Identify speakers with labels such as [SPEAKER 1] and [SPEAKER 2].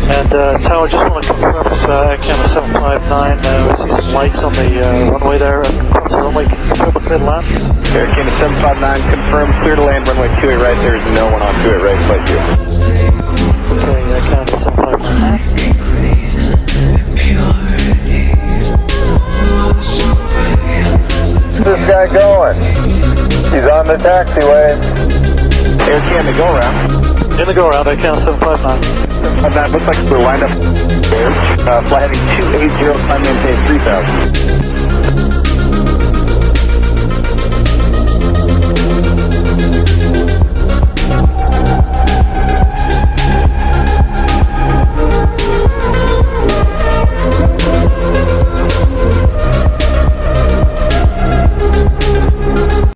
[SPEAKER 1] And Tower, just want to confirm this Aircam 759, we see some lights on the runway there, across the runway, can you confirm a clear to land?
[SPEAKER 2] Aircam 759, confirm clear to land, runway 28 right, there is no one on 28 right, flight 2.
[SPEAKER 1] Okay, Aircam 759.
[SPEAKER 3] Where's this guy going? He's on the taxiway.
[SPEAKER 2] Aircam to go around.
[SPEAKER 1] In the go around, Aircam 759.
[SPEAKER 2] That looks like we're lined up there. Fly heading 280, climb maintain 3000.